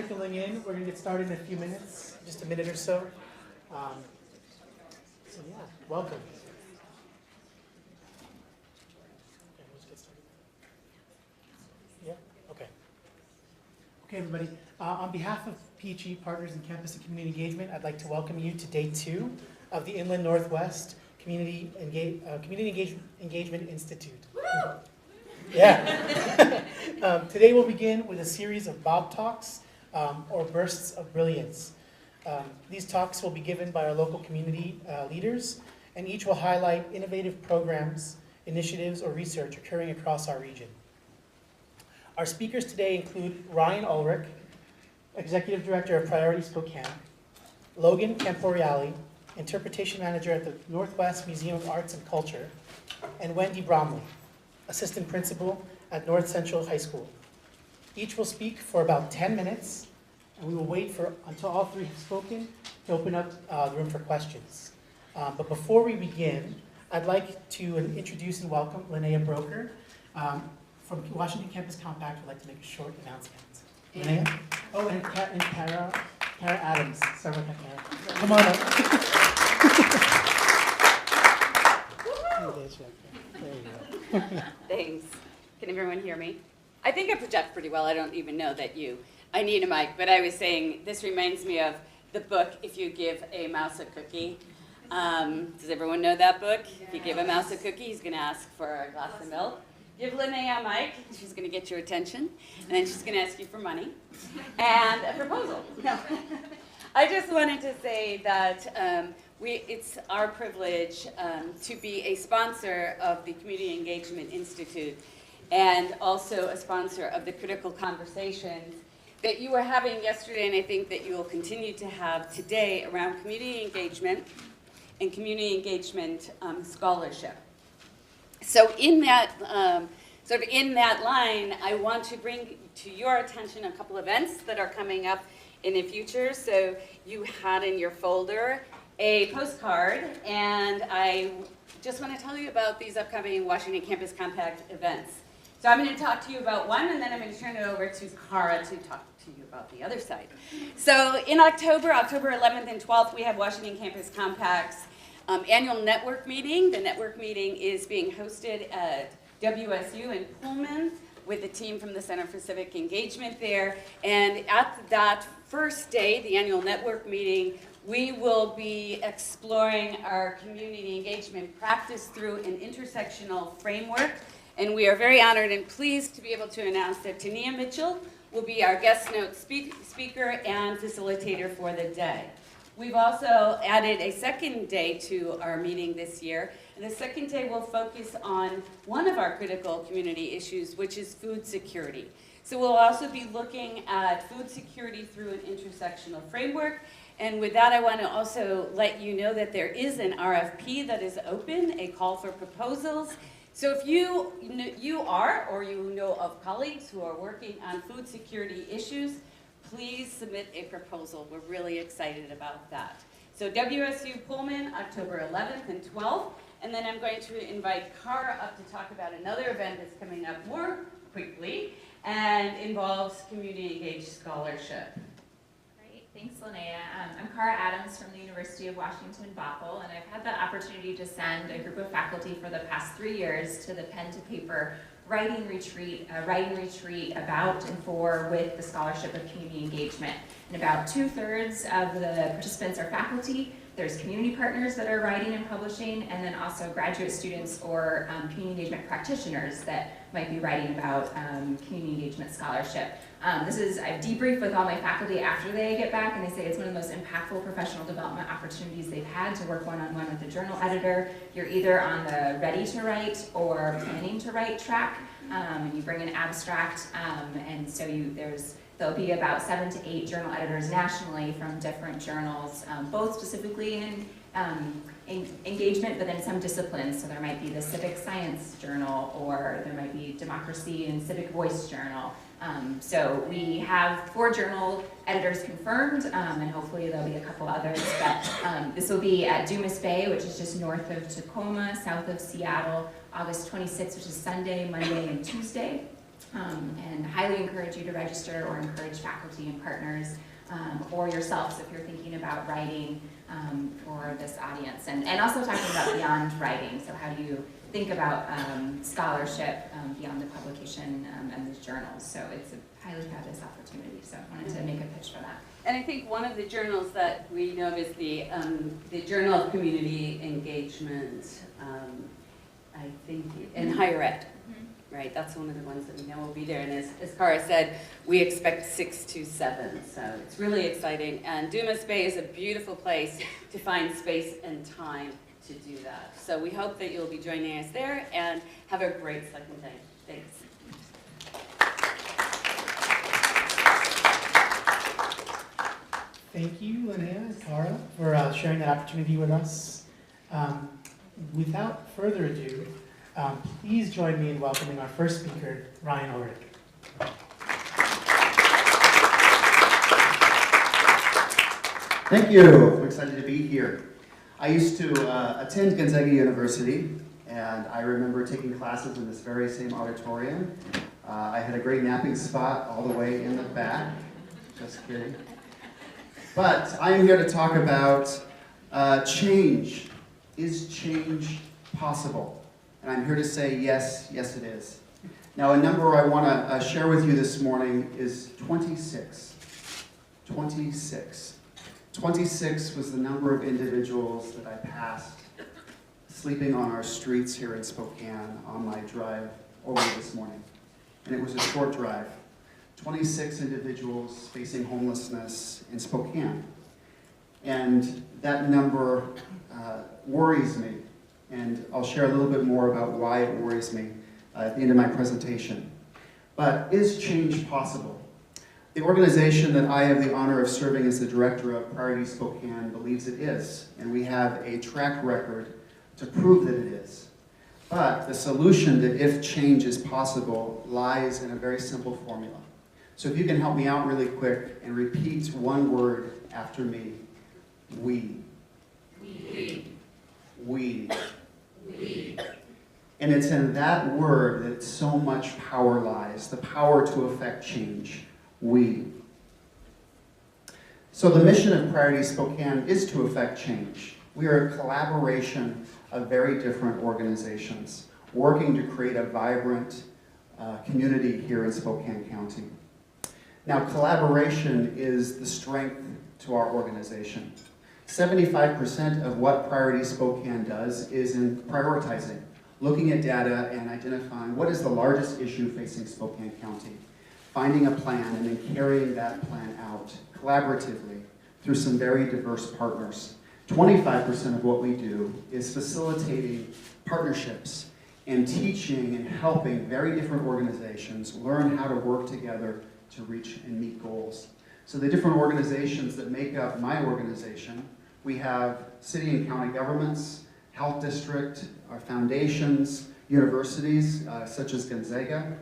trickling in. We're going to get started in a few minutes, just a minute or so. So yeah, welcome. Okay, let's get started. Yeah, okay. Okay, everybody. On behalf of PHE Partners in Campus and Community Engagement, I'd like to welcome you to day 2 of the Inland Northwest Community Engagement Institute. Woo! Yeah. Today we'll begin with a series of Bob Talks, or bursts of brilliance. These talks will be given by our local community leaders, and each will highlight innovative programs, initiatives, or research occurring across our region. Our speakers today include Ryan Oelrich, Executive Director of Priority Spokane, Logan Camporeale, Interpretation Manager at the Northwest Museum of Arts and Culture, and Wendy Bromley, Assistant Principal at North Central High School. Each will speak for about 10 minutes, and we will wait until all three have spoken to open up the room for questions. But before we begin, I'd like to introduce and welcome Linnea Broker from Washington Campus Compact. Would like to make a short announcement. Linnea? Oh, and Kara Adams. Sorry about that, Kara. Come on up. There you go. Thanks. Can everyone hear me? I think I project pretty well. I don't even know that I need a mic, but I was saying this reminds me of the book, If You Give a Mouse a Cookie. Does everyone know that book? Yes. If you give a mouse a cookie, he's going to ask for a glass of milk. Give Linnea a mic, she's going to get your attention, and then she's going to ask you for money and a proposal. No. I just wanted to say that it's our privilege to be a sponsor of the Community Engagement Institute and also a sponsor of the critical conversations that you were having yesterday, and I think that you will continue to have today around community engagement and community engagement scholarship. So in that line, I want to bring to your attention a couple events that are coming up in the future. So you had in your folder a postcard, and I just want to tell you about these upcoming Washington Campus Compact events. So I'm going to talk to you about one, and then I'm going to turn it over to Kara to talk to you about the other side. So in October 11th and 12th, we have Washington Campus Compact's annual network meeting. The network meeting is being hosted at WSU in Pullman with the team from the Center for Civic Engagement there. And at that first day, the annual network meeting, we will be exploring our community engagement practice through an intersectional framework. And we are very honored and pleased to be able to announce that Tania Mitchell will be our guest note speaker and facilitator for the day. We've also added a second day to our meeting this year, and the second day will focus on one of our critical community issues, which is food security. So we'll also be looking at food security through an intersectional framework. And with that, I want to also let you know that there is an RFP that is open, a call for proposals. So if you are, or you know of colleagues who are working on food security issues, please submit a proposal. We're really excited about that. So WSU Pullman, October 11th and 12th. And then I'm going to invite Kara up to talk about another event that's coming up more quickly and involves community engaged scholarship. Great, thanks Linnea. I'm Kara Adams from the University of Washington, Bothell, and I've had the opportunity to send a group of faculty for the past 3 years to the pen to paper writing retreat about and for with the scholarship of community engagement. And about 2/3 of the participants are faculty. There's community partners that are writing and publishing, and then also graduate students or community engagement practitioners that might be writing about community engagement scholarship. I've debriefed with all my faculty after they get back, and they say it's one of the most impactful professional development opportunities they've had to work one-on-one with the journal editor. You're either on the ready to write or planning to write track, and you bring an abstract, and so there'll be about 7 to 8 journal editors nationally from different journals, both specifically in engagement, but in some disciplines. So there might be the Civic Science Journal, or there might be Democracy and Civic Voice Journal. So we have 4 journal editors confirmed, and hopefully there'll be a couple others. But this will be at Dumas Bay, which is just north of Tacoma, south of Seattle, August 26th, which is Sunday, Monday, and Tuesday. And highly encourage you to register or encourage faculty and partners or yourselves if you're thinking about writing for this audience. And also talking about beyond writing, so how do you think about scholarship beyond the publication and the journals. So it's a highly fabulous opportunity, so I wanted to make a pitch for that. And I think one of the journals that we know is the Journal of Community Engagement, I think, in higher ed. Right, that's one of the ones that we know will be there. And as Cara said, we expect 6 to 7. So it's really exciting. And Dumas Bay is a beautiful place to find space and time to do that. So we hope that you'll be joining us there and have a great second day. Thanks. Thank you, Linnea and Cara, for sharing that opportunity with us. Without further ado, please join me in welcoming our first speaker, Ryan Oelrich. Thank you. I'm excited to be here. I used to attend Gonzaga University, and I remember taking classes in this very same auditorium. I had a great napping spot all the way in the back. Just kidding. But I am here to talk about change. Is change possible? And I'm here to say yes, yes it is. Now a number I want to share with you this morning is 26. 26. 26 was the number of individuals that I passed sleeping on our streets here in Spokane on my drive over this morning. And it was a short drive. 26 individuals facing homelessness in Spokane. And that number worries me. And I'll share a little bit more about why it worries me at the end of my presentation. But is change possible? The organization that I have the honor of serving as the director of Priority Spokane believes it is, and we have a track record to prove that it is. But the solution to if change is possible lies in a very simple formula. So if you can help me out really quick and repeat one word after me. We. We. We. We. And it's in that word that so much power lies, the power to affect change. We. So the mission of Priority Spokane is to affect change. We are a collaboration of very different organizations working to create a vibrant community here in Spokane County. Now, collaboration is the strength to our organization. 75% of what Priority Spokane does is in prioritizing, looking at data and identifying what is the largest issue facing Spokane County, finding a plan and then carrying that plan out collaboratively through some very diverse partners. 25% of what we do is facilitating partnerships and teaching and helping very different organizations learn how to work together to reach and meet goals. So the different organizations that make up my organization, we have city and county governments, health district, our foundations, universities such as Gonzaga,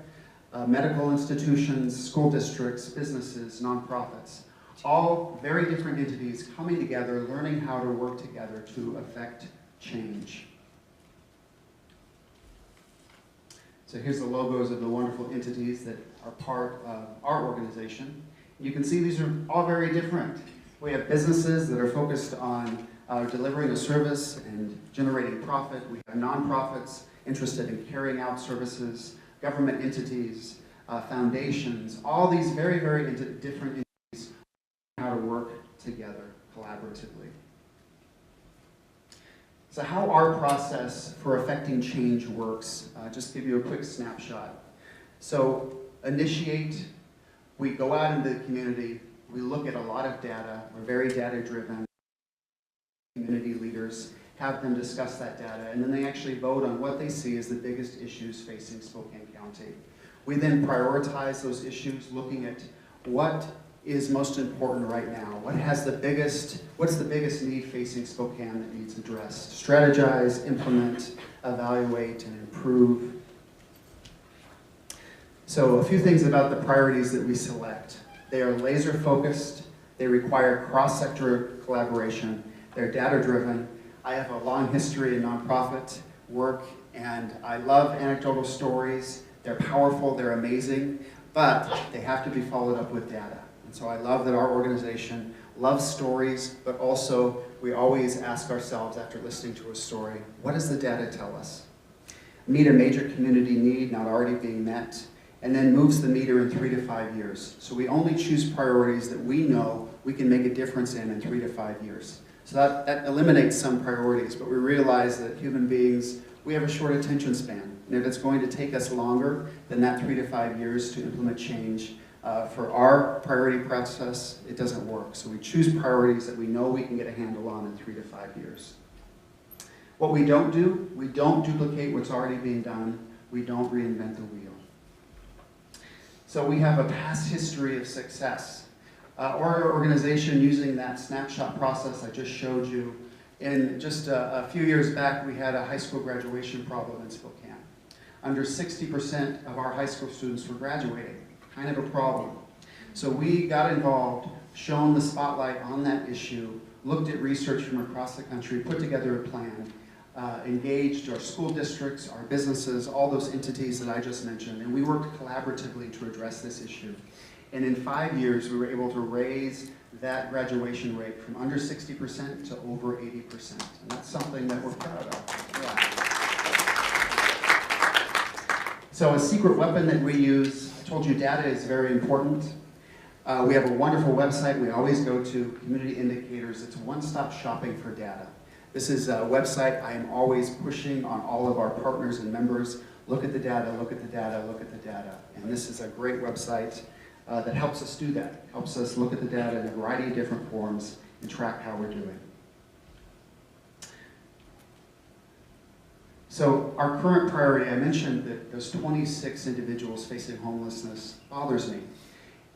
medical institutions, school districts, businesses, nonprofits. All very different entities coming together, learning how to work together to affect change. So here's the logos of the wonderful entities that are part of our organization. You can see these are all very different. We have businesses that are focused on delivering a service and generating profit. We have nonprofits interested in carrying out services, government entities, foundations, all these very, very different entities how to work together collaboratively. So how our process for affecting change works, just give you a quick snapshot. So initiate, we go out into the community, we look at a lot of data, we're very data driven, community leaders, have them discuss that data, and then they actually vote on what they see as the biggest issues facing Spokane County. We then prioritize those issues, looking at what is most important right now, what's the biggest need facing Spokane that needs addressed. Strategize, implement, evaluate, and improve. So a few things about the priorities that we select. They are laser focused, they require cross-sector collaboration, they're data driven. I have a long history in nonprofit work and I love anecdotal stories. they're powerful, they're amazing, but they have to be followed up with data. And so I love that our organization loves stories, but also we always ask ourselves after listening to a story, what does the data tell us? Meet a major community need not already being met, and then moves the meter in 3 to 5 years. So we only choose priorities that we know we can make a difference in 3 to 5 years. So that eliminates some priorities, but we realize that human beings, we have a short attention span. And if it's going to take us longer than that 3 to 5 years to implement change, for our priority process, it doesn't work. So we choose priorities that we know we can get a handle on in 3 to 5 years. What we don't do, we don't duplicate what's already being done. We don't reinvent the wheel. So we have a past history of success. Our organization, using that snapshot process I just showed you, in just a few years back, we had a high school graduation problem in Spokane. Under 60% of our high school students were graduating, kind of a problem. So we got involved, shone the spotlight on that issue, looked at research from across the country, put together a plan, engaged our school districts, our businesses, all those entities that I just mentioned, and we worked collaboratively to address this issue. And in 5 years, we were able to raise that graduation rate from under 60% to over 80%. And that's something that we're proud of. Yeah. So a secret weapon that we use, I told you data is very important. We have a wonderful website we always go to, Community Indicators. It's one-stop shopping for data. This is a website I am always pushing on all of our partners and members. Look at the data, look at the data, look at the data. And this is a great website that helps us do that, helps us look at the data in a variety of different forms and track how we're doing. So our current priority, I mentioned that those 26 individuals facing homelessness bothers me.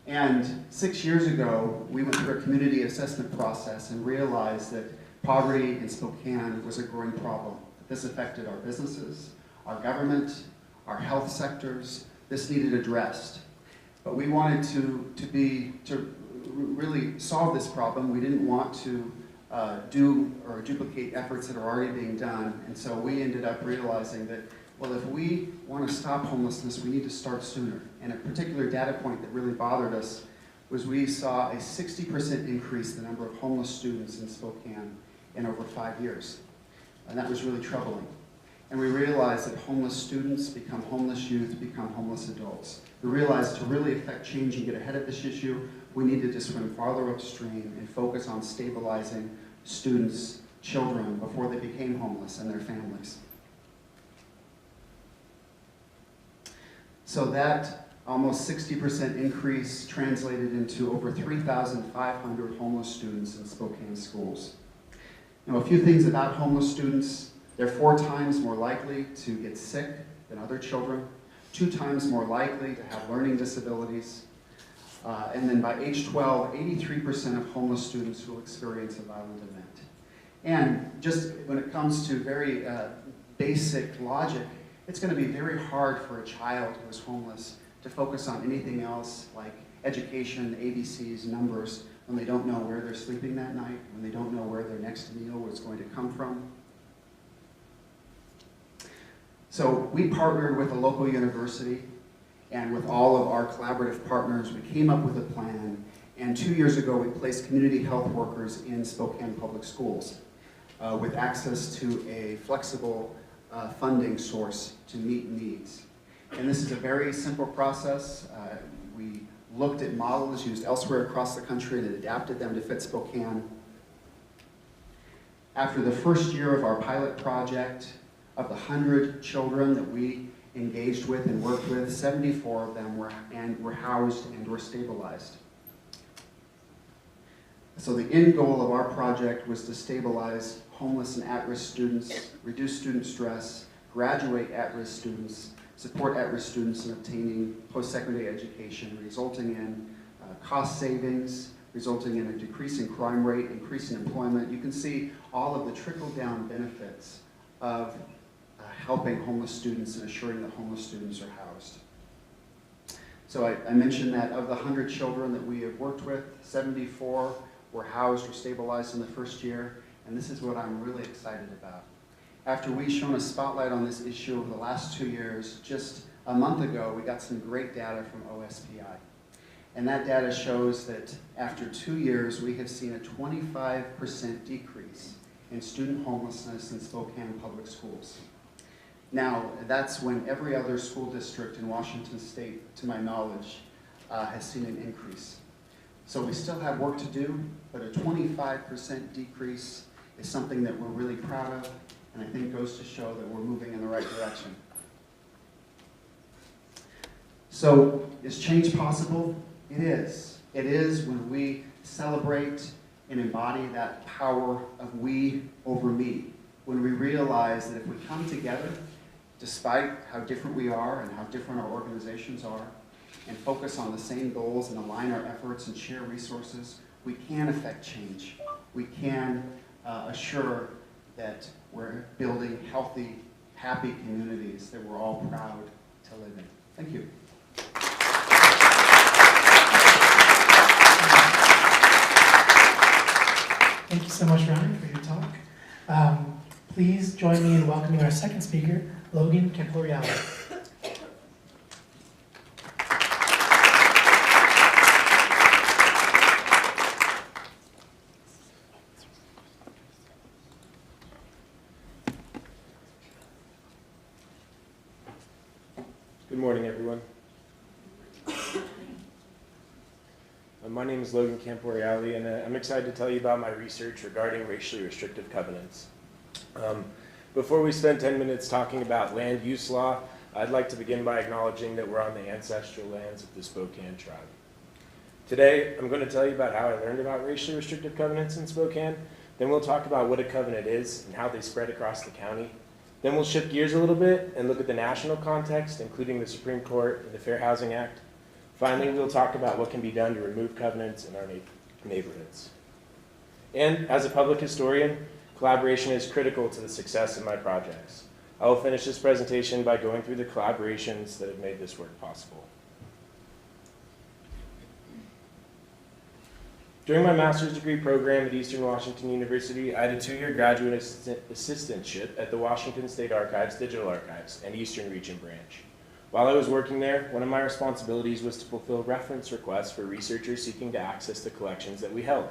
And 6 years ago, we went through a community assessment process and realized that poverty in Spokane was a growing problem. This affected our businesses, our government, our health sectors. This needed addressed. But we wanted to really solve this problem. We didn't want to do or duplicate efforts that are already being done. And so we ended up realizing that, well, if we want to stop homelessness, we need to start sooner. And a particular data point that really bothered us was we saw a 60% increase in the number of homeless students in Spokane in over 5 years. And that was really troubling. And we realized that homeless students become homeless youth, become homeless adults. We realized to really affect change and get ahead of this issue, we needed to swim farther upstream and focus on stabilizing students, children, before they became homeless and their families. So that almost 60% increase translated into over 3,500 homeless students in Spokane schools. Now, a few things about homeless students. They're 4 times more likely to get sick than other children, 2 times more likely to have learning disabilities, and then by age 12, 83% of homeless students will experience a violent event. And just when it comes to very basic logic, it's going to be very hard for a child who is homeless to focus on anything else like education, ABCs, numbers, when they don't know where they're sleeping that night, when they don't know where their next meal is going to come from. So we partnered with a local university, and with all of our collaborative partners, we came up with a plan, and 2 years ago we placed community health workers in Spokane public schools with access to a flexible funding source to meet needs. And this is a very simple process. We looked at models used elsewhere across the country and adapted them to fit Spokane. After the first year of our pilot project, of the 100 children that we engaged with and worked with, 74 of them were housed and were stabilized. So the end goal of our project was to stabilize homeless and at-risk students, reduce student stress, graduate at-risk students, support at-risk students in obtaining post-secondary education, resulting in cost savings, resulting in a decrease in crime rate, increase in employment. You can see all of the trickle-down benefits of helping homeless students and assuring that homeless students are housed. So I mentioned that of the 100 children that we have worked with, 74 were housed or stabilized in the first year, and this is what I'm really excited about. After we've shown a spotlight on this issue over the last 2 years, just a month ago, we got some great data from OSPI. And that data shows that after 2 years, we have seen a 25% decrease in student homelessness in Spokane public schools. Now, that's when every other school district in Washington State, to my knowledge, has seen an increase. So we still have work to do, but a 25% decrease is something that we're really proud of, and I think goes to show that we're moving in the right direction. So, is change possible? It is. It is when we celebrate and embody that power of we over me. When we realize that if we come together, despite how different we are and how different our organizations are, and focus on the same goals and align our efforts and share resources, we can affect change. We can assure that we're building healthy, happy communities that we're all proud to live in. Thank you. Thank you so much, Ryan, for your talk. Please join me in welcoming our second speaker, Logan Camporeale. Good morning, everyone. My name is Logan Camporeale, and I'm excited to tell you about my research regarding racially restrictive covenants. Before we spend 10 minutes talking about land use law, I'd like to begin by acknowledging that we're on the ancestral lands of the Spokane tribe. Today, I'm going to tell you about how I learned about racially restrictive covenants in Spokane. Then we'll talk about what a covenant is and how they spread across the county. Then we'll shift gears a little bit and look at the national context, including the Supreme Court and the Fair Housing Act. Finally, we'll talk about what can be done to remove covenants in our neighborhoods. And as a public historian, collaboration is critical to the success of my projects. I will finish this presentation by going through the collaborations that have made this work possible. During my master's degree program at Eastern Washington University, I had a 2-year graduate assistantship at the Washington State Archives, Digital Archives, and Eastern Region Branch. While I was working there, one of my responsibilities was to fulfill reference requests for researchers seeking to access the collections that we held.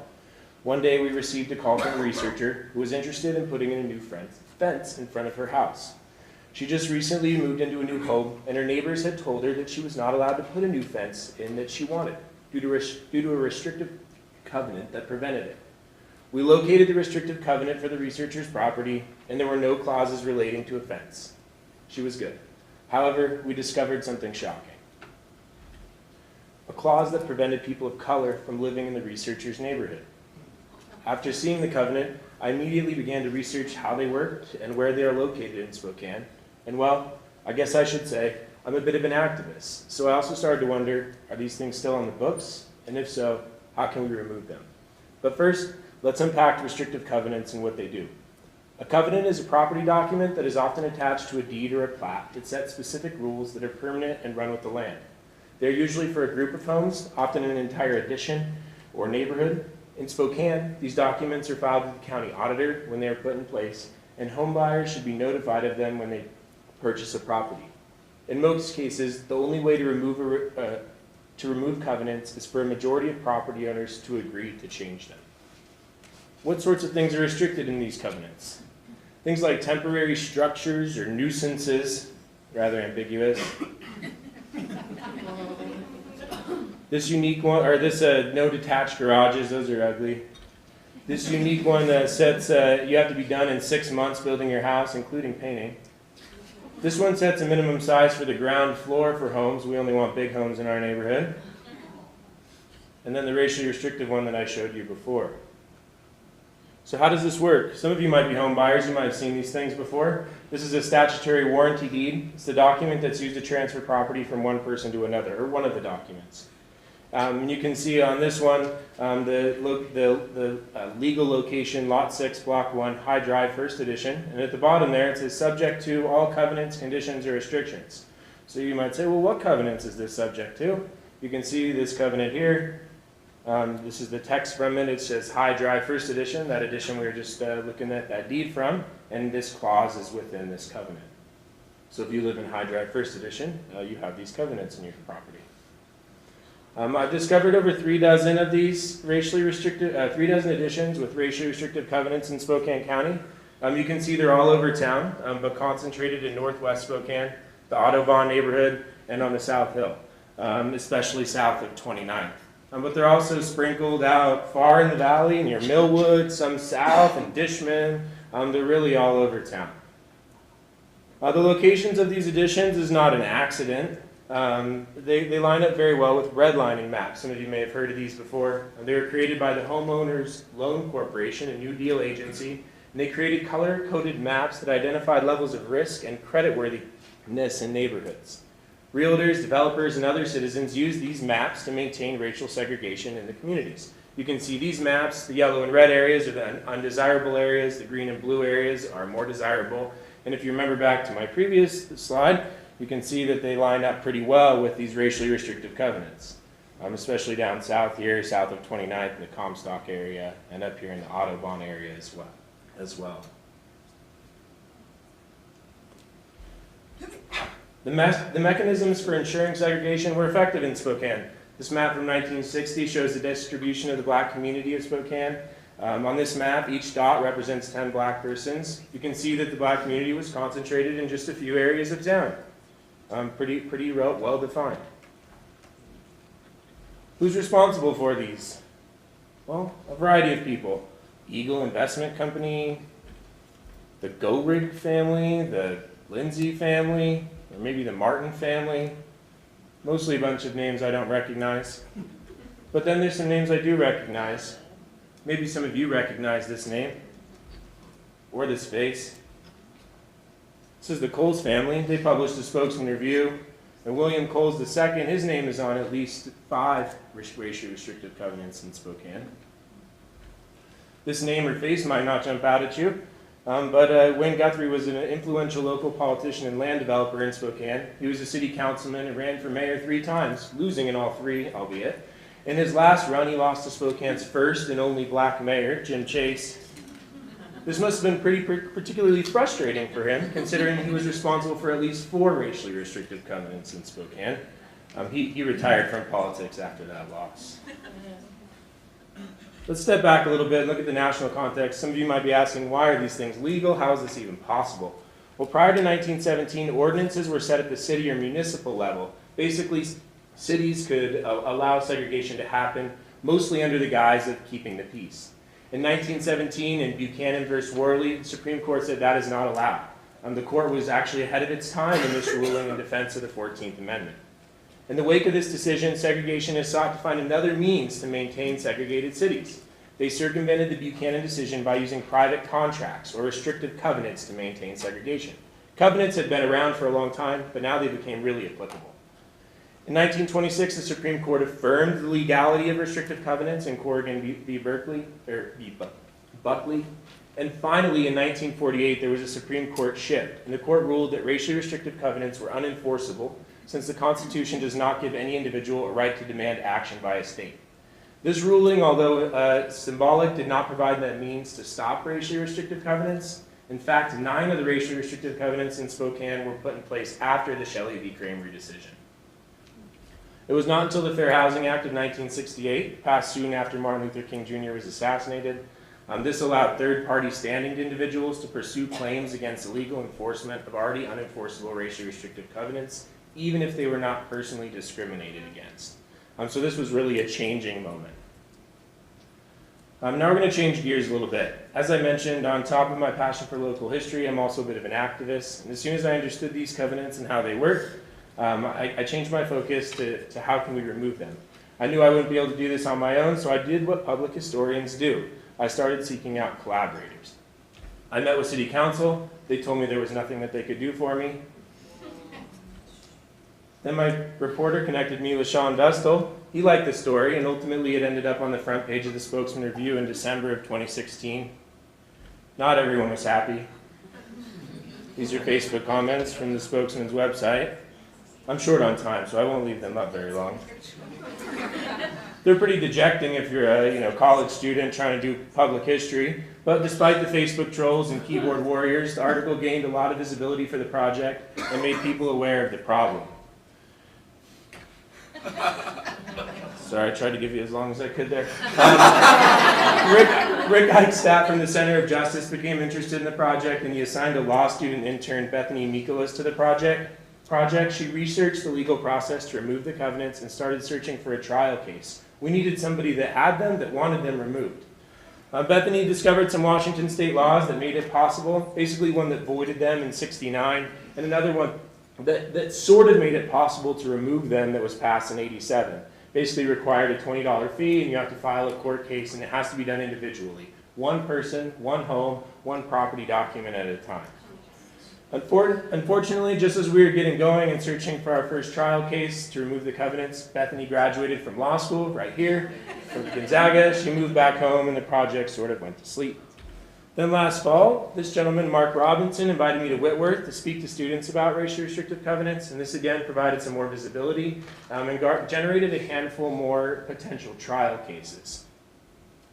One day we received a call from a researcher who was interested in putting in a new fence in front of her house. She just recently moved into a new home, and her neighbors had told her that she was not allowed to put a new fence in that she wanted, due to a restrictive covenant that prevented it. We located the restrictive covenant for the researcher's property, and there were no clauses relating to a fence. She was good. However, we discovered something shocking. A clause that prevented people of color from living in the researcher's neighborhood. After seeing the covenant, I immediately began to research how they worked and where they are located in Spokane. And well, I guess I should say, I'm a bit of an activist. So I also started to wonder, are these things still on the books? And if so, how can we remove them? But first, let's unpack restrictive covenants and what they do. A covenant is a property document that is often attached to a deed or a plat that sets specific rules that are permanent and run with the land. They're usually for a group of homes, often an entire addition or neighborhood. In Spokane, these documents are filed with the county auditor when they are put in place, and home buyers should be notified of them when they purchase a property. In most cases, the only way to remove covenants is for a majority of property owners to agree to change them. What sorts of things are restricted in these covenants? Things like temporary structures or nuisances, rather ambiguous. This unique one, or this no detached garages, those are ugly. This unique one that sets you have to be done in 6 months building your house, including painting. This one sets a minimum size for the ground floor for homes. We only want big homes in our neighborhood. And then the racially restrictive one that I showed you before. So how does this work? Some of you might be home buyers, you might have seen these things before. This is a statutory warranty deed. It's the document that's used to transfer property from one person to another, or one of the documents. You can see on this one the legal location, Lot 6, Block 1, High Drive, First Edition. And at the bottom there, it says subject to all covenants, conditions, or restrictions. So you might say, well, what covenants is this subject to? You can see this covenant here. This is the text from it. It says High Drive, First Edition. That edition we were just looking at that deed from. And this clause is within this covenant. So if you live in High Drive First Edition, you have these covenants in your property. I've discovered over 3 dozen of these racially restricted, 3 dozen editions with racially restrictive covenants in Spokane County. You can see they're all over town, but concentrated in northwest Spokane, the Audubon neighborhood, and on the South Hill, especially south of 29th. But they're also sprinkled out far in the valley, near Millwood, some south in Dishman. They're really all over town. The locations of these editions is not an accident. They line up very well with redlining maps. Some of you may have heard of these before. They were created by the Homeowners Loan Corporation, a New Deal agency, and they created color-coded maps that identified levels of risk and creditworthiness in neighborhoods. Realtors, developers, and other citizens use these maps to maintain racial segregation in the communities. You can see these maps. The yellow and red areas are the undesirable areas. The green and blue areas are more desirable. And if you remember back to my previous slide, you can see that they line up pretty well with these racially restrictive covenants, especially down south here, south of 29th in the Comstock area, and up here in the Audubon area as well. The mechanisms for ensuring segregation were effective in Spokane. This map from 1960 shows the distribution of the black community of Spokane. On this map, each dot represents 10 black persons. You can see that the black community was concentrated in just a few areas of town. Pretty well defined. Who's responsible for these? Well, a variety of people. Eagle Investment Company, the Oelrich family, the Lindsay family, or maybe the Martin family. Mostly a bunch of names I don't recognize. But then there's some names I do recognize. Maybe some of you recognize this name, or this face. This is the Coles family. They published a Spokesman Review. And William Coles II, his name is on at least 5 racially restrictive covenants in Spokane. This name or face might not jump out at you, but Wayne Guthrie was an influential local politician and land developer in Spokane. He was a city councilman and ran for mayor 3 times, losing in all 3, albeit. In his last run, he lost to Spokane's first and only black mayor, Jim Chase. This must have been particularly frustrating for him, considering he was responsible for at least 4 racially restrictive covenants in Spokane. He retired from politics after that loss. Let's step back a little bit and look at the national context. Some of you might be asking, why are these things legal? How is this even possible? Well, prior to 1917, ordinances were set at the city or municipal level. Basically, cities could allow segregation to happen, mostly under the guise of keeping the peace. In 1917, in Buchanan versus Worley, the Supreme Court said that is not allowed. The court was actually ahead of its time in this ruling in defense of the 14th Amendment. In the wake of this decision, segregationists sought to find another means to maintain segregated cities. They circumvented the Buchanan decision by using private contracts or restrictive covenants to maintain segregation. Covenants had been around for a long time, but now they became really applicable. In 1926, the Supreme Court affirmed the legality of restrictive covenants in Corrigan v. Buckley. And finally, in 1948, there was a Supreme Court shift, and the court ruled that racially restrictive covenants were unenforceable since the Constitution does not give any individual a right to demand action by a state. This ruling, although symbolic, did not provide that means to stop racially restrictive covenants. In fact, 9 of the racially restrictive covenants in Spokane were put in place after the Shelley v. Kramer decision. It was not until the Fair Housing Act of 1968, passed soon after Martin Luther King Jr. was assassinated. This allowed third-party standing individuals to pursue claims against illegal enforcement of already unenforceable racially restrictive covenants, even if they were not personally discriminated against. So this was really a changing moment. Now we're going to change gears a little bit. As I mentioned, on top of my passion for local history, I'm also a bit of an activist. And as soon as I understood these covenants and how they work, I changed my focus to how can we remove them. I knew I wouldn't be able to do this on my own, so I did what public historians do. I started seeking out collaborators. I met with city council. They told me there was nothing that they could do for me. Then my reporter connected me with Sean Vestal. He liked the story, and ultimately it ended up on the front page of the Spokesman Review in December of 2016. Not everyone was happy. These are Facebook comments from the Spokesman's website. I'm short on time, so I won't leave them up very long. They're pretty dejecting if you're a college student trying to do public history. But despite the Facebook trolls and keyboard warriors, the article gained a lot of visibility for the project and made people aware of the problem. Sorry, I tried to give you as long as I could there. Rick Eichstadt from the Center of Justice became interested in the project, and he assigned a law student intern, Bethany Mikolas, to the project. She researched the legal process to remove the covenants and started searching for a trial case. We needed somebody that had them, that wanted them removed. Bethany discovered some Washington state laws that made it possible, basically one that voided them in '69, and another one that sort of made it possible to remove them that was passed in '87. Basically required a $20 fee, and you have to file a court case, and it has to be done individually. One person, one home, one property document at a time. Unfortunately, just as we were getting going and searching for our first trial case to remove the covenants, Bethany graduated from law school right here, from Gonzaga. She moved back home, and the project sort of went to sleep. Then last fall, this gentleman, Mark Robinson, invited me to Whitworth to speak to students about racially restrictive covenants, and this again provided some more visibility and generated a handful more potential trial cases.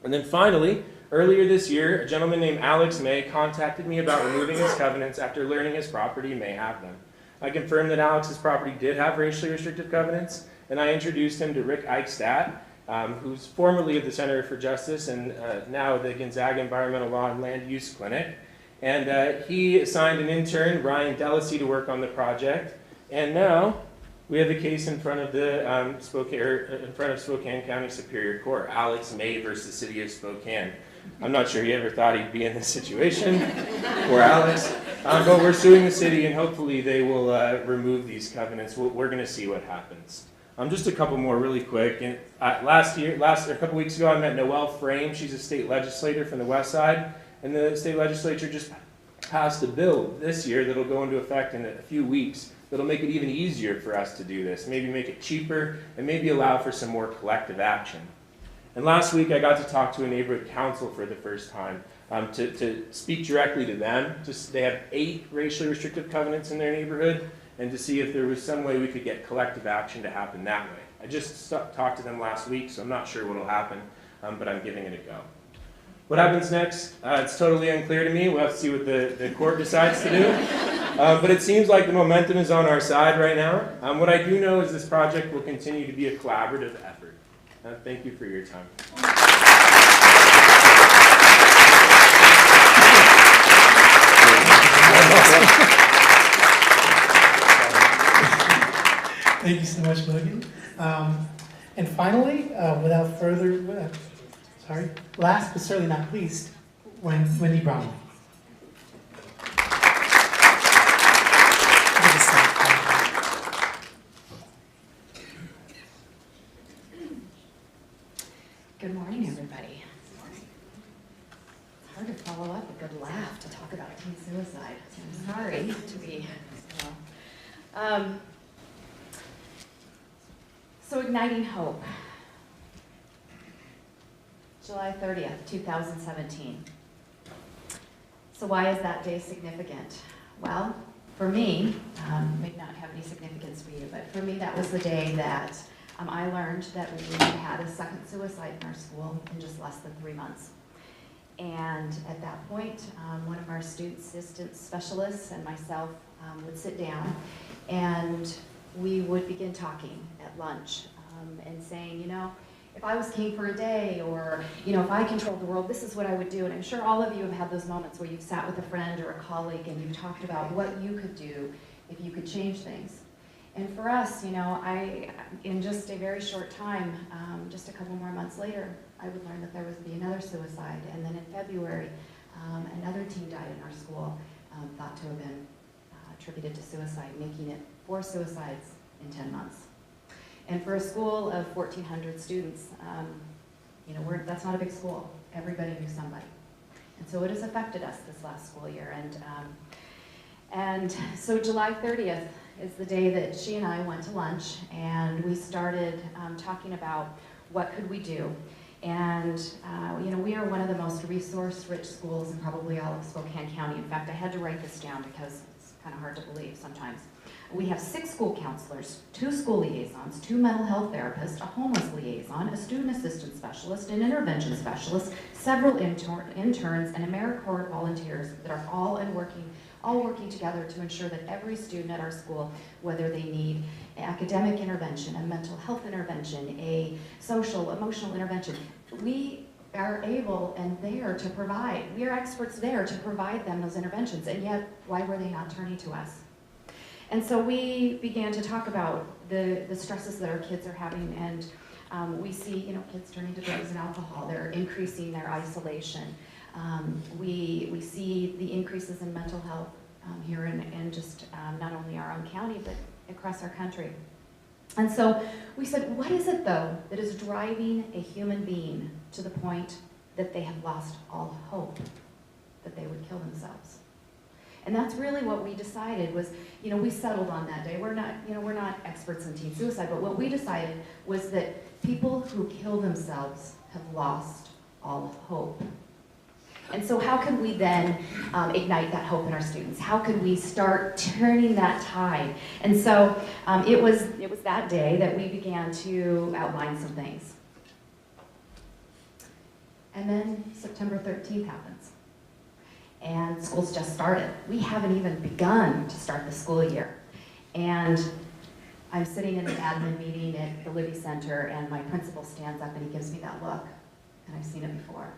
And then finally, earlier this year, a gentleman named Alex May contacted me about removing his covenants after learning his property may have them. I confirmed that Alex's property did have racially restrictive covenants, and I introduced him to Rick Eichstadt, who's formerly of the Center for Justice and now the Gonzaga Environmental Law and Land Use Clinic. And he assigned an intern, Brian Delacy, to work on the project. And now we have a case in front of the Spokane County Superior Court, Alex May versus City of Spokane. I'm not sure he ever thought he'd be in this situation, or Alex, but we're suing the city, and hopefully they will remove these covenants. We're going to see what happens. Just a couple more really quick. And, a couple weeks ago, I met Noelle Frame. She's a state legislator from the West Side, and the state legislature just passed a bill this year that'll go into effect in a few weeks that'll make it even easier for us to do this, maybe make it cheaper, and maybe allow for some more collective action. And last week, I got to talk to a neighborhood council for the first time to speak directly to them. They have 8 racially restrictive covenants in their neighborhood, and to see if there was some way we could get collective action to happen that way. I just talked to them last week, so I'm not sure what will happen, but I'm giving it a go. What happens next? It's totally unclear to me. We'll have to see what the court decides to do. But it seems like the momentum is on our side right now. What I do know is this project will continue to be a collaborative effort. Thank you for your time. Thank you so much, Logan. And finally, without further, last but certainly not least, Wendy Bromley. Good morning, everybody. It's hard to follow up a good laugh to talk about teen suicide, so I'm sorry to be, So igniting hope. July 30th, 2017. So why is that day significant? Well, for me, may not have any significance for you, but for me that was the day that I learned that we had a second suicide in our school in just less than 3 months. And at that point, one of our student assistance specialists and myself would sit down and we would begin talking at lunch and saying, if I was king for a day, or, if I controlled the world, this is what I would do. And I'm sure all of you have had those moments where you've sat with a friend or a colleague and you've talked about what you could do if you could change things. And for us, in just a very short time, just a couple more months later, I would learn that there would be another suicide. And then in February, another teen died in our school, thought to have been attributed to suicide, making it 4 suicides in 10 months. And for a school of 1,400 students, that's not a big school. Everybody knew somebody. And so it has affected us this last school year. And so July 30th is the day that she and I went to lunch, and we started talking about what could we do. And we are one of the most resource-rich schools in probably all of Spokane County. In fact, I had to write this down because it's kind of hard to believe sometimes. We have 6 school counselors, 2 school liaisons, 2 mental health therapists, a homeless liaison, a student assistance specialist, an intervention specialist, several interns, and AmeriCorps volunteers that are all working together to ensure that every student at our school, whether they need academic intervention, a mental health intervention, a social, emotional intervention, we are able and there to provide. We are experts there to provide them those interventions, and yet, why were they not turning to us? And so we began to talk about the stresses that our kids are having, and we see, kids turning to drugs and alcohol. They're increasing their isolation. We see the increases in mental health here in just not only our own county, but across our country. And so we said, what is it, though, that is driving a human being to the point that they have lost all hope that they would kill themselves? And that's really what we decided was, we settled on that day. We're not experts in teen suicide, but what we decided was that people who kill themselves have lost all hope. And so how can we then ignite that hope in our students? How could we start turning that tide? And so it was that day that we began to outline some things. And then September 13th happens. And school's just started. We haven't even begun to start the school year. And I'm sitting in an admin meeting at the Libby Center, and my principal stands up and he gives me that look. And I've seen it before.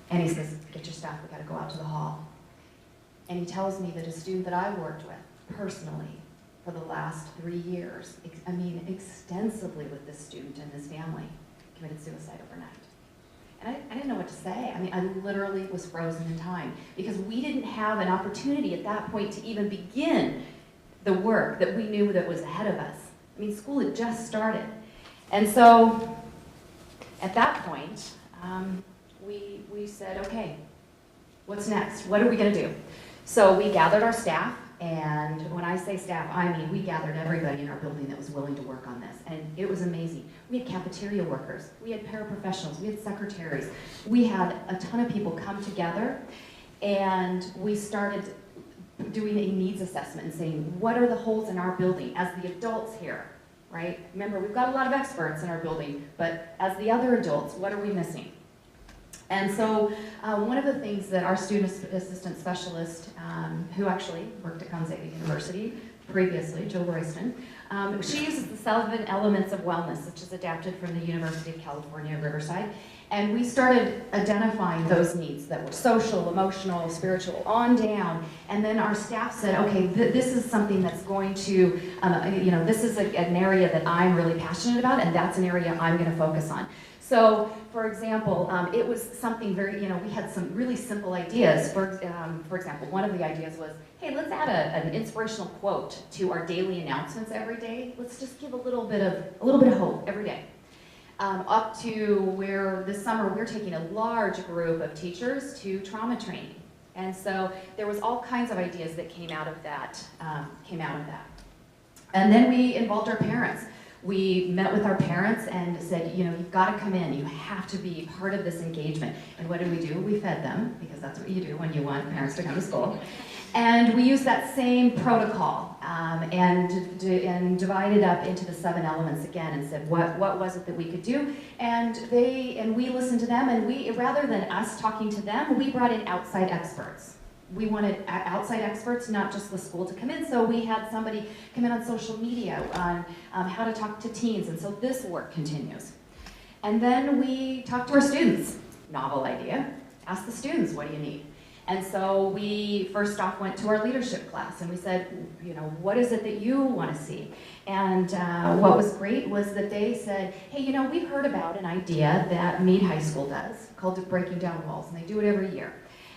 And he says, get your stuff, we gotta go out to the hall. And he tells me that a student that I've worked with personally for the last 3 years, extensively with this student and his family, committed suicide overnight. And I didn't know what to say. I literally was frozen in time because we didn't have an opportunity at that point to even begin the work that we knew that was ahead of us. School had just started. And so at that point, we said, okay, what's next? What are we gonna do? So we gathered our staff, and when I say staff, we gathered everybody in our building that was willing to work on this, and it was amazing. We had cafeteria workers, we had paraprofessionals, we had secretaries, we had a ton of people come together, and we started doing a needs assessment and saying, what are the holes in our building as the adults here, right? Remember, we've got a lot of experts in our building, but as the other adults, what are we missing? And so one of the things that our student assistant specialist, who actually worked at Gonzaga University previously, Jill Royston, she uses the 7 elements of wellness, which is adapted from the University of California, Riverside. And we started identifying those needs that were social, emotional, spiritual, on down. And then our staff said, okay, this is something that's going to, this is an area that I'm really passionate about, and that's an area I'm going to focus on. So, for example, it was something very, we had some really simple ideas. For example, one of the ideas was, hey, let's add an inspirational quote to our daily announcements every day. Let's just give a little bit of hope every day. Up to where this summer we're taking a large group of teachers to trauma training. And so there was all kinds of ideas that came out of that. And then we involved our parents. We met with our parents and said, you've got to come in. You have to be part of this engagement. And what did we do? We fed them, because that's what you do when you want parents to come to school. And we used that same protocol and divided up into the 7 elements again and said, what was it that we could do? And we listened to them, and rather than us talking to them, we brought in outside experts. We wanted outside experts, not just the school, to come in. So we had somebody come in on social media on how to talk to teens. And so this work continues. And then we talked to our students. Novel idea. Ask the students, what do you need? And so we first off went to our leadership class and we said, what is it that you want to see? And what was great was that they said, hey, we've heard about an idea that Meade High School does called Breaking Down Walls, and they do it every year.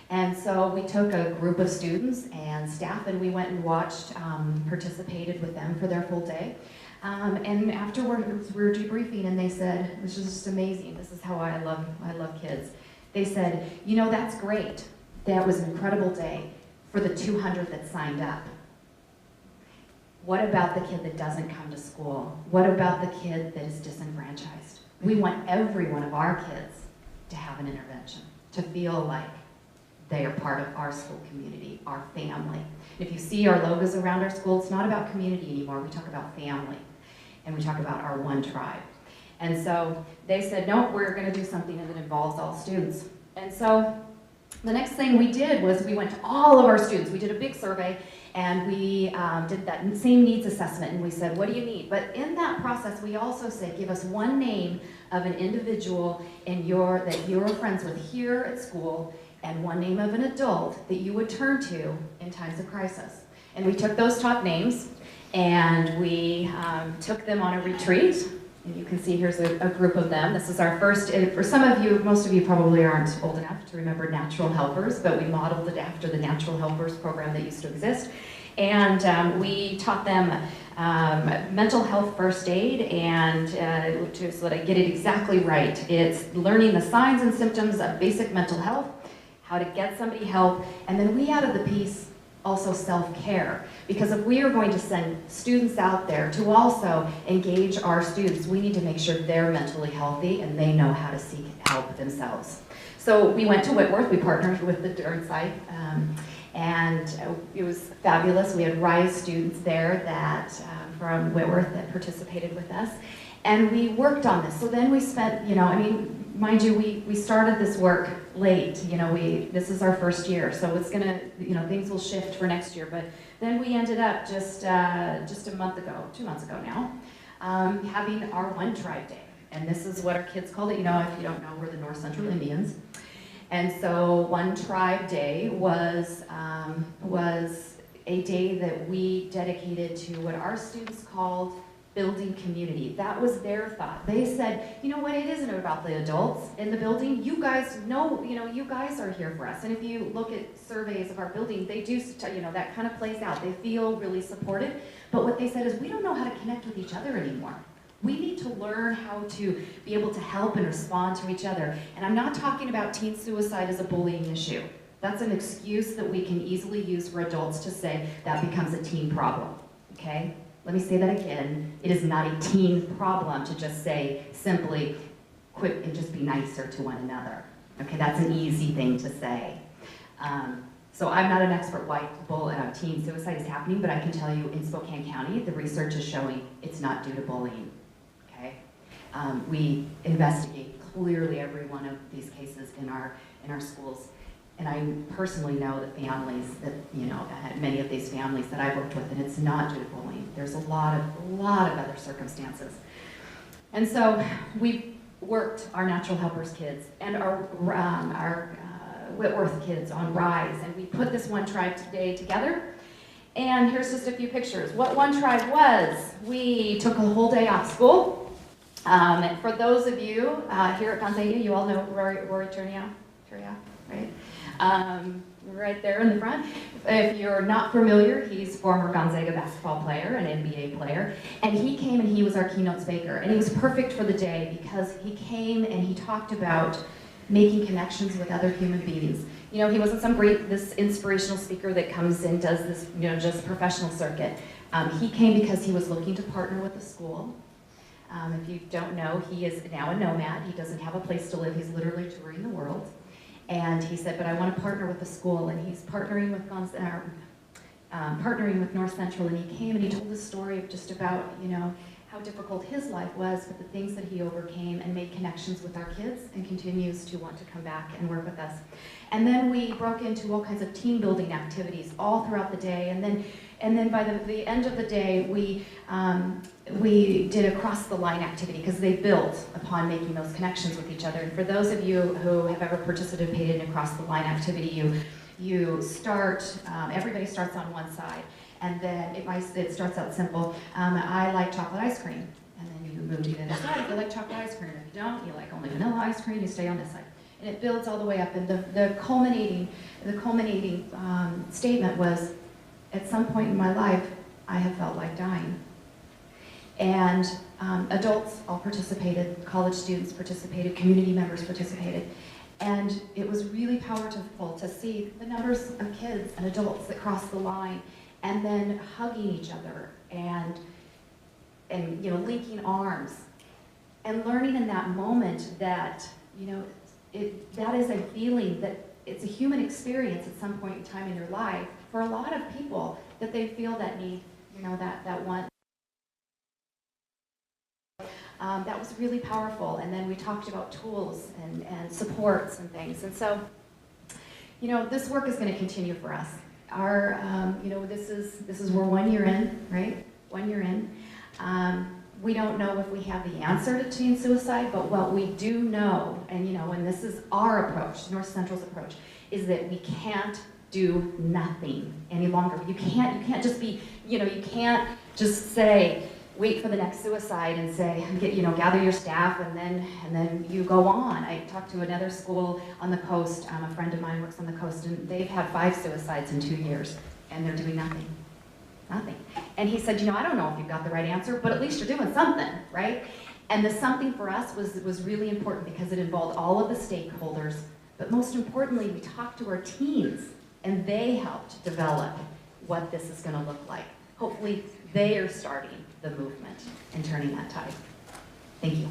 And so we took a group of students and staff and we went and watched, participated with them for their full day. And afterwards we were debriefing and they said, this is just amazing, this is how I love kids. They said, that's great. That was an incredible day for the 200 that signed up. What about the kid that doesn't come to school? What about the kid that is disenfranchised? We want every one of our kids to have an intervention, to feel like They are part of our school community, our family. If you see our logos around our school, it's not about community anymore. We talk about family, and we talk about our one tribe. And so they said, no, we're going to do something that involves all students. And so the next thing we did was we went to all of our students. We did a big survey, and we did that same needs assessment, and we said, what do you need? But in that process, we also said, give us one name of an individual that you're friends with here at school, and one name of an adult that you would turn to in times of crisis. And we took those top names, and we took them on a retreat. And you can see here's a group of them. This is our first, for some of you, most of you probably aren't old enough to remember Natural Helpers, but we modeled it after the Natural Helpers program that used to exist. And we taught them mental health first aid, and so that I get it exactly right. It's learning the signs and symptoms of basic mental health, how to get somebody help, and then we added the piece also self-care. Because if we are going to send students out there to also engage our students, we need to make sure they're mentally healthy and they know how to seek help themselves. So we went to Whitworth, we partnered with the Durnside, and it was fabulous. We had RISE students there that from Whitworth that participated with us, and we worked on this. So then we spent, mind you, we started this work late. This is our first year, so it's gonna, things will shift for next year. But then we ended up just a month ago, 2 months ago now, having our One Tribe Day, and this is what our kids called it. If you don't know, we're the North Central Indians, and so One Tribe Day was a day that we dedicated to what our students called building community. That was their thought. They said, you know what, it isn't about the adults in the building. You guys know, you guys are here for us. And if you look at surveys of our building, they do, that kind of plays out. They feel really supported. But what they said is, we don't know how to connect with each other anymore. We need to learn how to be able to help and respond to each other. And I'm not talking about teen suicide as a bullying issue. That's an excuse that we can easily use for adults to say that becomes a teen problem, okay? Let me say that again. It is not a teen problem to just say simply, quit and just be nicer to one another. Okay, that's an easy thing to say. So I'm not an expert why teen suicide is happening, but I can tell you in Spokane County, the research is showing it's not due to bullying, okay? We investigate clearly every one of these cases in our schools. And I personally know the families that, many of these families that I've worked with, and it's not due to bullying. There's a lot of other circumstances. And so we worked our Natural Helpers kids and our Whitworth kids on RISE, and we put this One Tribe Day together. And here's just a few pictures. What One Tribe was, we took a whole day off school. For those of you here at Gonzaga, you all know Rory Turnia, right? Right there in the front. If you're not familiar, he's former Gonzaga basketball player, an NBA player, and he came and he was our keynote speaker, and he was perfect for the day because he came and he talked about making connections with other human beings. He wasn't some great, this inspirational speaker that comes and does this, just professional circuit. He came because he was looking to partner with the school. If you don't know, he is now a nomad. He doesn't have a place to live. He's literally touring the world. And he said, but I want to partner with the school, and he's partnering with North Central, and he came and he told the story of just about, how difficult his life was, but the things that he overcame and made connections with our kids and continues to want to come back and work with us. And then we broke into all kinds of team building activities all throughout the day, and then by the end of the day, we did a cross the line activity because they built upon making those connections with each other. And for those of you who have ever participated in a cross the line activity, you start, everybody starts on one side, and then it starts out simple. I like chocolate ice cream, and then you move to the other side. If you like chocolate ice cream, if you don't, you like only vanilla ice cream, you stay on this side. And it builds all the way up, and the culminating statement was, at some point in my life, I have felt like dying. And adults all participated, college students participated, community members participated. And it was really powerful to see the numbers of kids and adults that crossed the line and then hugging each other and linking arms and learning in that moment that, that is a feeling that it's a human experience at some point in time in your life for a lot of people that they feel that need, that want. That was really powerful. And then we talked about tools and supports and things. And so, this work is going to continue for us. Our, this is we're 1 year in, right? 1 year in. We don't know if we have the answer to teen suicide, but what we do know, and this is our approach, North Central's approach, is that we can't do nothing any longer. You can't just be, you can't just say, wait for the next suicide and say, gather your staff and then you go on. I talked to another school on the coast. A friend of mine works on the coast, and they've had 5 suicides in 2 years, and they're doing nothing. Nothing. And he said, I don't know if you've got the right answer, but at least you're doing something, right? And the something for us was really important because it involved all of the stakeholders, but most importantly, we talked to our teens, and they helped develop what this is going to look like. Hopefully, they are starting the movement and turning that tide. Thank you.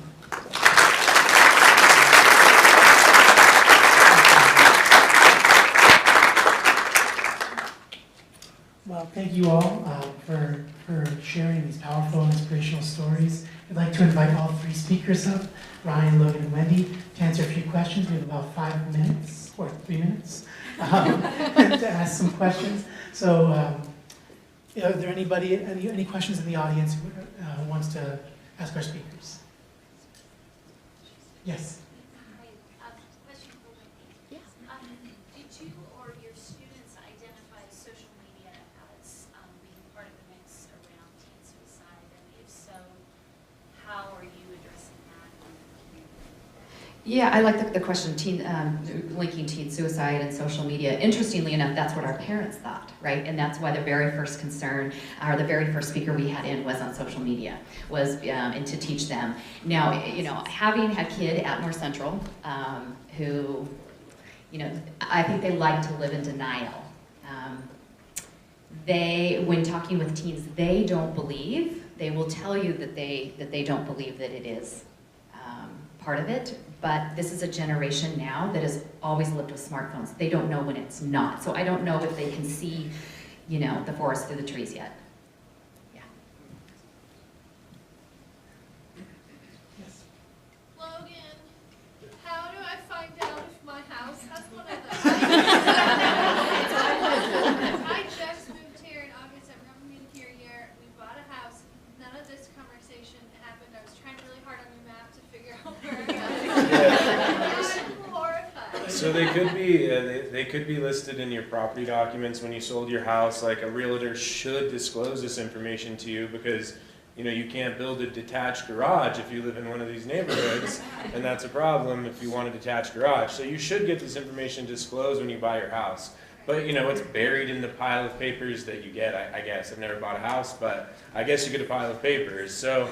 Well, thank you all for sharing these powerful and inspirational stories. I'd like to invite all 3 speakers up, Ryan, Logan, and Wendy, to answer a few questions. We have about 5 minutes, or 3 minutes, to ask some questions. So, are there any questions in the audience who wants to ask our speakers? Yes. Question for Wendy. Yes. Did you or your students identify social media as being part of the mix around teen suicide? And if so, how are you addressing that in the community? Yeah, I like the question, linking teen suicide and social media. Interestingly enough, that's what our parents thought, right? And that's why the very first concern, or the very first speaker we had in was on social media, was and to teach them. Now, having a kid at North Central who, I think they like to live in denial. When talking with teens, they don't believe. They will tell you that they don't believe that it is part of it. But this is a generation now that has always lived with smartphones. They don't know when it's not. So I don't know if they can see, the forest through the trees yet. Yeah. Yes. Logan, how do I find out if my house has one of those? I just moved here in August. I've never been here a year. We bought a house. None of this conversation happened. I was trying really hard on your map to figure out where I got it. I'm horrified. So they could be listed in your property documents when you sold your house. Like, a realtor should disclose this information to you because you can't build a detached garage if you live in one of these neighborhoods, and that's a problem if you want a detached garage. So you should get this information disclosed when you buy your house. But it's buried in the pile of papers that you get, I guess. I've never bought a house, but I guess you get a pile of papers. So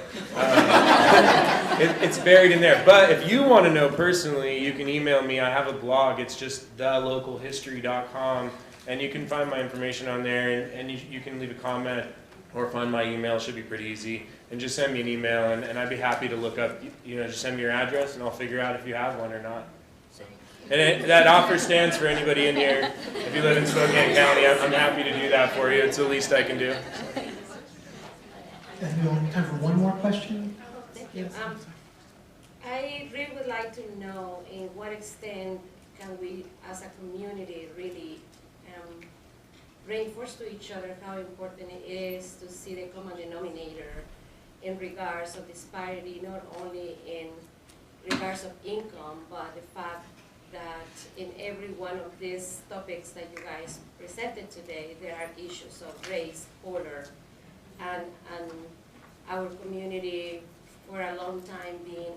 it's buried in there. But if you want to know personally, you can email me. I have a blog. It's just thelocalhistory.com, and you can find my information on there, and you can leave a comment or find my email. It should be pretty easy. And just send me an email, and I'd be happy to look up, just send me your address, and I'll figure out if you have one or not. So. And that offer stands for anybody in here. If you live in Spokane County, I'm happy to do that for you. It's the least I can do. We have time for one more question. Thank you. I really would like to know in what extent can we, as a community, really reinforce to each other how important it is to see the common denominator in regards of disparity, not only in regards of income, but the fact that in every one of these topics that you guys presented today, there are issues of race, color, and our community for a long time being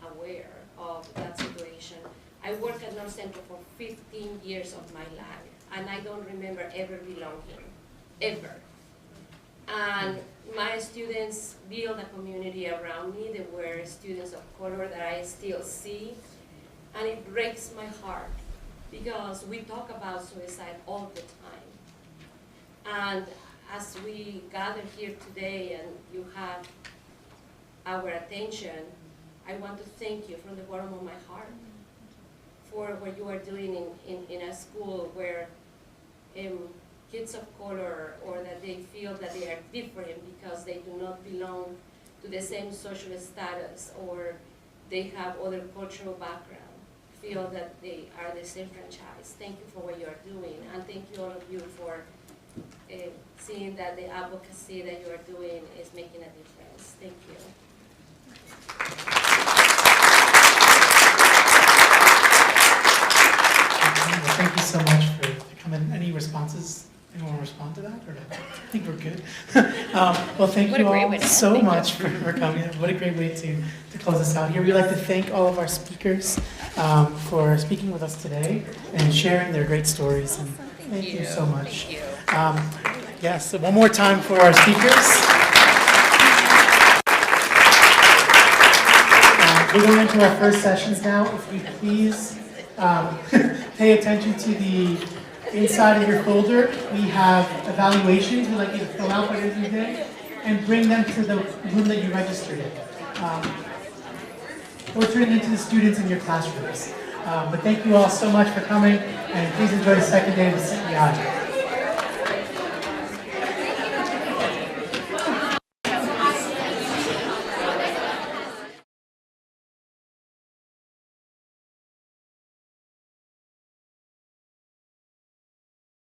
unaware of that situation. I worked at North Central for 15 years of my life, and I don't remember ever belonging, ever. And my students built a community around me. There were students of color that I still see. And it breaks my heart because we talk about suicide all the time. And as we gather here today and you have our attention, I want to thank you from the bottom of my heart for what you are doing in a school where kids of color, or that they feel that they are different because they do not belong to the same social status, or they have other cultural background, feel that they are disenfranchised. Thank you for what you are doing, and thank you all of you for seeing that the advocacy that you are doing is making a difference. Thank you. Well, thank you so much for coming. Any responses? Anyone want to respond to that? Or I think we're good. Well, thank you all so much for coming. What a great way to close us out here. We'd like to thank all of our speakers for speaking with us today and sharing their great stories. And thank you so much. Thank you. Yes, so one more time for our speakers. We're going into our first sessions now. If you please pay attention to the inside of your folder, we have evaluations we'd like you to fill out by the end of the day and bring them to the room that you registered in. Or turn them into the students in your classrooms. But thank you all so much for coming, and please enjoy the second day of the CEI.